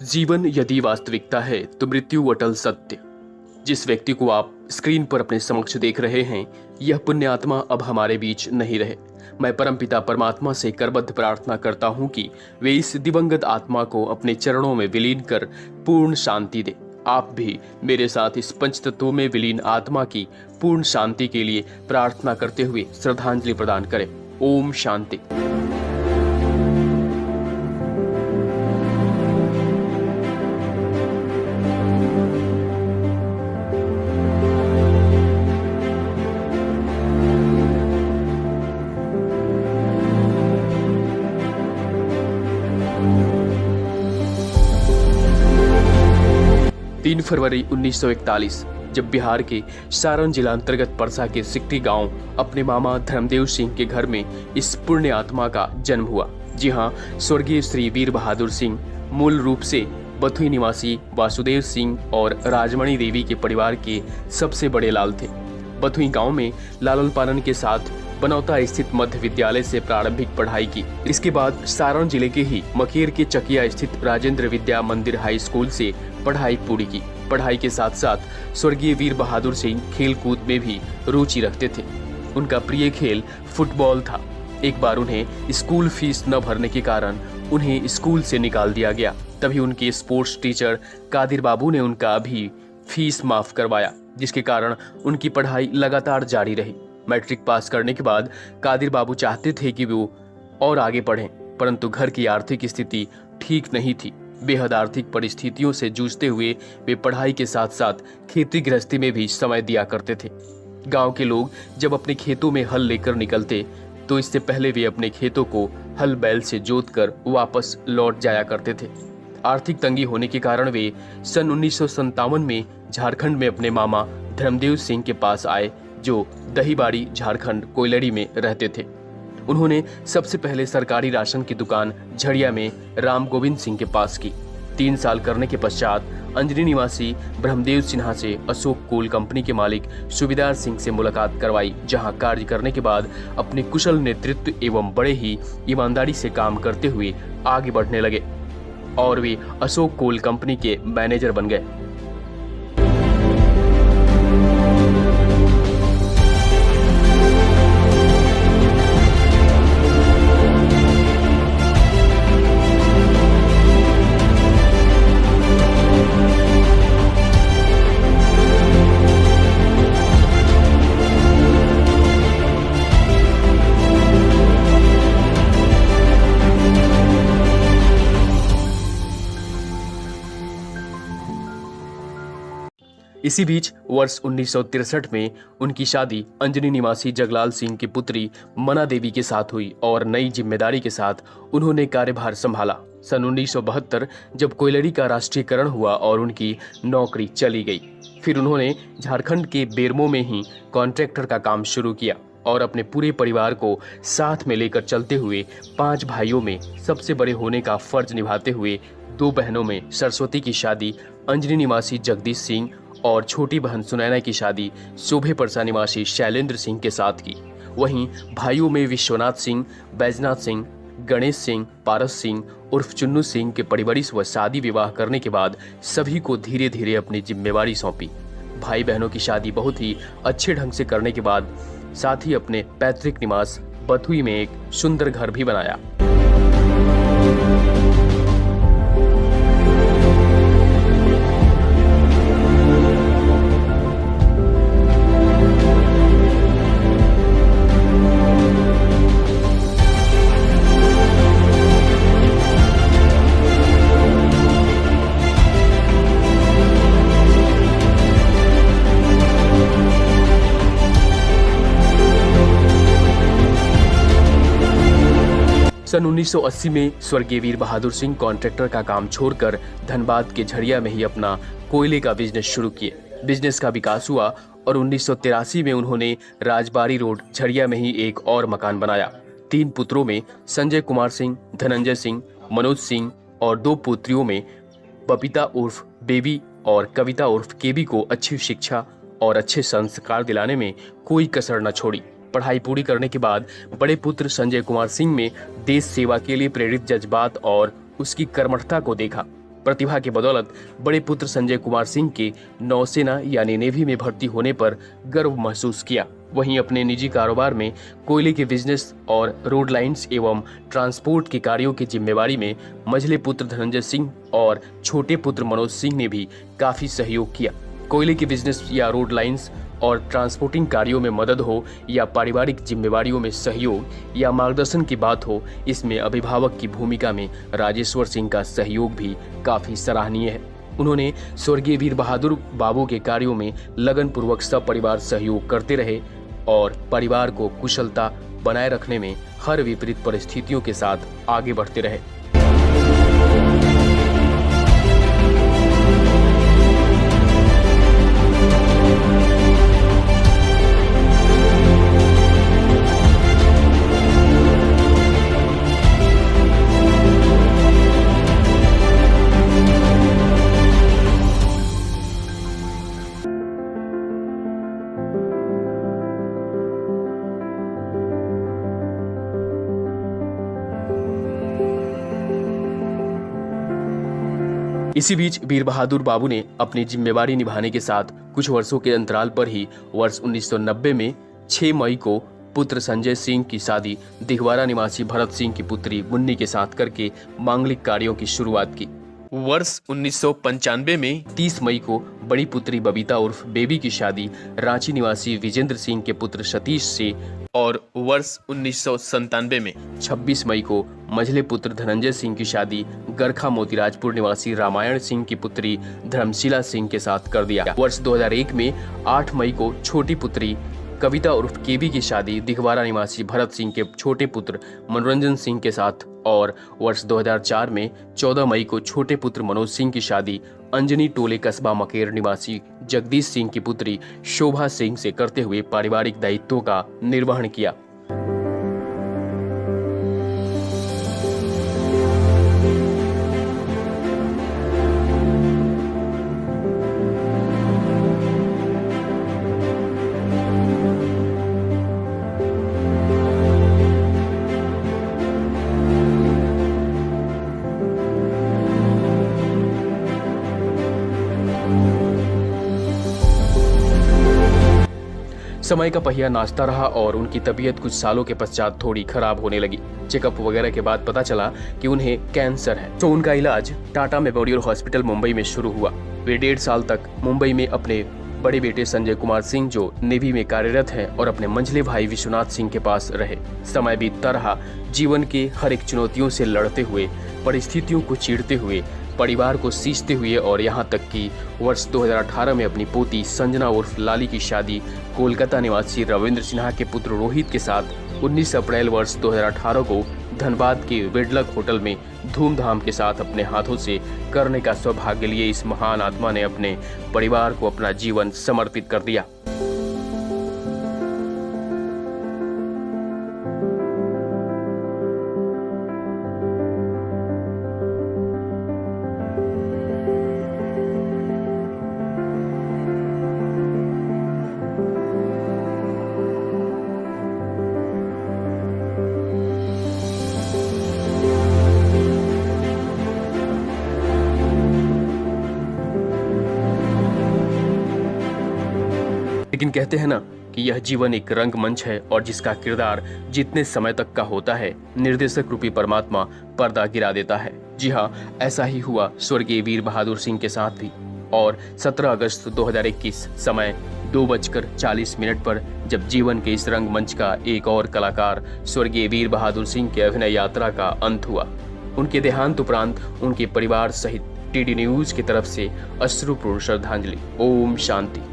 जीवन यदि वास्तविकता है तो मृत्यु अटल सत्य। जिस व्यक्ति को आप स्क्रीन पर अपने समक्ष देख रहे हैं, यह पुण्यात्मा अब हमारे बीच नहीं रहे। मैं परमपिता परमात्मा से करबद्ध प्रार्थना करता हूं कि वे इस दिवंगत आत्मा को अपने चरणों में विलीन कर पूर्ण शांति दे। आप भी मेरे साथ इस पंचतत्वों में विलीन आत्मा की पूर्ण शांति के लिए प्रार्थना करते हुए श्रद्धांजलि प्रदान करें। ओम शांति। तीन फरवरी 1941 जब बिहार के सारण जिला अंतर्गत परसा के सिकटी गांव अपने मामा धर्मदेव सिंह के घर में इस पुण्य आत्मा का जन्म हुआ। जी हां, स्वर्गीय श्री वीर बहादुर सिंह मूल रूप से बथुई निवासी वासुदेव सिंह और राजमणि देवी के परिवार के सबसे बड़े लाल थे। बथुई गांव में लालन पालन के साथ बनौता स्थित मध्य विद्यालय से प्रारंभिक पढ़ाई की। इसके बाद सारण जिले के ही मकेर के चकिया स्थित राजेंद्र विद्या मंदिर हाई स्कूल से पढ़ाई पूरी की। पढ़ाई के साथ साथ स्वर्गीय वीर बहादुर सिंह खेल कूद में भी रुचि रखते थे। उनका प्रिय खेल फुटबॉल था। एक बार उन्हें स्कूल फीस न भरने के कारण उन्हें स्कूल से निकाल दिया गया। तभी उनके स्पोर्ट्स टीचर कादिर बाबू ने उनका भी फीस माफ करवाया, जिसके कारण उनकी पढ़ाई लगातार जारी रही। मैट्रिक पास करने के बाद कादिर बाबू चाहते थे कि वो और आगे पढ़ें, परंतु घर की आर्थिक स्थिति ठीक नहीं थी। बेहद आर्थिक परिस्थितियों से जूझते हुए वे पढ़ाई के साथ साथ खेती गृहस्थी में भी समय दिया करते थे। गांव के लोग जब अपने खेतों में हल लेकर निकलते तो इससे पहले वे अपने खेतों को हल बैल से जोतकर वापस लौट जाया करते थे। आर्थिक तंगी होने के कारण वे सन 1957 में झारखंड में अपने मामा धर्मदेव सिंह के पास आए, जो दहीबाड़ी झारखंड कोयलड़ी में रहते थे। उन्होंने सबसे पहले सरकारी राशन की दुकान झड़िया में राम गोविंद सिंह के पास की। 3 साल करने के पश्चात अंजनी निवासी ब्रह्मदेव सिन्हा से अशोक कोल कंपनी के मालिक सुबेदार सिंह से मुलाकात करवाई, जहां कार्य करने के बाद अपने कुशल नेतृत्व एवं बड़े ही ईमानदारी से काम करते हुए आगे बढ़ने लगे और वे अशोक कोल कंपनी के मैनेजर बन गए। इसी बीच वर्ष 1963 में उनकी शादी अंजनी निवासी जगलाल सिंह की पुत्री मना देवी के साथ हुई और नई जिम्मेदारी के साथ उन्होंने कार्यभार संभाला। सन 1972 जब कोयलड़ी का राष्ट्रीयकरण हुआ और उनकी नौकरी चली गई, फिर उन्होंने झारखंड के बेरमो में ही कॉन्ट्रैक्टर का काम शुरू किया और अपने पूरे परिवार को साथ में लेकर चलते हुए 5 भाइयों में सबसे बड़े होने का फर्ज निभाते हुए 2 बहनों में सरस्वती की शादी अंजनी निवासी जगदीश सिंह और छोटी बहन सुनैना की शादी शोभे परसा निवासी शैलेंद्र सिंह के साथ की। वहीं भाइयों में विश्वनाथ सिंह, बैजनाथ सिंह, गणेश सिंह, पारस सिंह उर्फ चुन्नू सिंह के परिवारिश व शादी विवाह करने के बाद सभी को धीरे धीरे अपनी जिम्मेवारी सौंपी। भाई बहनों की शादी बहुत ही अच्छे ढंग से करने के बाद साथ ही अपने पैतृक निवास बथुई में एक सुंदर घर भी बनाया। सन 1980 में स्वर्गीय वीर बहादुर सिंह कॉन्ट्रैक्टर का काम छोड़कर धनबाद के झड़िया में ही अपना कोयले का बिजनेस शुरू किए। बिजनेस का विकास हुआ और 1983 में उन्होंने राजबाड़ी रोड झड़िया में ही एक और मकान बनाया। 3 पुत्रों में संजय कुमार सिंह, धनंजय सिंह, मनोज सिंह और 2 पुत्रियों में बबीता उर्फ बेबी और कविता उर्फ केबी को अच्छी शिक्षा और अच्छे संस्कार दिलाने में कोई कसर न छोड़ी। पढ़ाई पूरी करने के बाद बड़े पुत्र संजय कुमार सिंह में देश सेवा के लिए प्रेरित जज्बात और उसकी कर्मठता को देखा। प्रतिभा की बदौलत बड़े पुत्र संजय कुमार सिंह के नौसेना यानी नेवी में भर्ती होने पर गर्व महसूस किया। वहीं अपने निजी कारोबार में कोयले के बिजनेस और रोड लाइंस एवं ट्रांसपोर्ट के कार्यों की जिम्मेवारी में मझले पुत्र धनंजय सिंह और छोटे पुत्र मनोज सिंह ने भी काफी सहयोग किया। कोयले के बिजनेस या रोड लाइंस और ट्रांसपोर्टिंग कार्यों में मदद हो या पारिवारिक जिम्मेवारियों में सहयोग या मार्गदर्शन की बात हो, इसमें अभिभावक की भूमिका में राजेश्वर सिंह का सहयोग भी काफी सराहनीय है। उन्होंने स्वर्गीय वीर बहादुर बाबू के कार्यों में लगन पूर्वक सपरिवार सहयोग करते रहे और परिवार को कुशलता बनाए रखने में हर विपरीत परिस्थितियों के साथ आगे बढ़ते रहे। इसी बीच वीर बहादुर बाबू ने अपनी जिम्मेवारी निभाने के साथ कुछ वर्षों के अंतराल पर ही वर्ष 1990 में 6 मई को पुत्र संजय सिंह की शादी दिघवारा निवासी भरत सिंह की पुत्री मुन्नी के साथ करके मांगलिक कार्यों की शुरुआत की। वर्ष 1995 में 30 मई को बड़ी पुत्री बबीता उर्फ बेबी की शादी रांची निवासी विजेंद्र सिंह के पुत्र सतीश से और वर्ष 1997 में 26 मई को मझले पुत्र धनंजय सिंह की शादी गरखा मोतीराजपुर निवासी रामायण सिंह की पुत्री धर्मशिला सिंह के साथ कर दिया। वर्ष 2001 में 8 मई को छोटी पुत्री कविता उर्फ केबी की शादी दिघवारा निवासी भरत सिंह के छोटे पुत्र मनोरंजन सिंह के साथ और वर्ष 2004 में 14 मई को छोटे पुत्र मनोज सिंह की शादी अंजनी टोले कस्बा मकेर निवासी जगदीश सिंह की पुत्री शोभा सिंह से करते हुए पारिवारिक दायित्वों का निर्वहन किया। समय का पहिया नाचता रहा और उनकी तबीयत कुछ सालों के पश्चात थोड़ी खराब होने लगी। चेकअप वगैरह के बाद पता चला कि उन्हें कैंसर है, तो उनका इलाज टाटा मेमोरियल हॉस्पिटल मुंबई में शुरू हुआ। वे 1.5 साल तक मुंबई में अपने बड़े बेटे संजय कुमार सिंह जो नेवी में कार्यरत हैं और अपने मंझले भाई विश्वनाथ सिंह के पास रहे। समय बीतता रहा, जीवन के हर एक चुनौतियों से लड़ते हुए, परिस्थितियों को चीरते हुए, परिवार को सींचते हुए और यहाँ तक कि वर्ष 2018 में अपनी पोती संजना उर्फ लाली की शादी कोलकाता निवासी रविंद्र सिन्हा के पुत्र रोहित के साथ 19 अप्रैल वर्ष 2018 को धनबाद के वेडलक होटल में धूमधाम के साथ अपने हाथों से करने का सौभाग्य लिए इस महान आत्मा ने अपने परिवार को अपना जीवन समर्पित कर दिया। लेकिन कहते हैं ना कि यह जीवन एक रंगमंच है और जिसका किरदार जितने समय तक का होता है, निर्देशक रूपी परमात्मा पर्दा गिरा देता है। जी हाँ, ऐसा ही हुआ स्वर्गीय वीर बहादुर सिंह के साथ भी। और 17 अगस्त 2021 समय 2:40 पर जब जीवन के इस रंगमंच का एक और कलाकार स्वर्गीय वीर बहादुर सिंह के अभिनय यात्रा का अंत हुआ। उनके देहांत उपरांत उनके परिवार सहित टीडी न्यूज की तरफ से अश्रुपूर्ण श्रद्धांजलि। ओम शांति।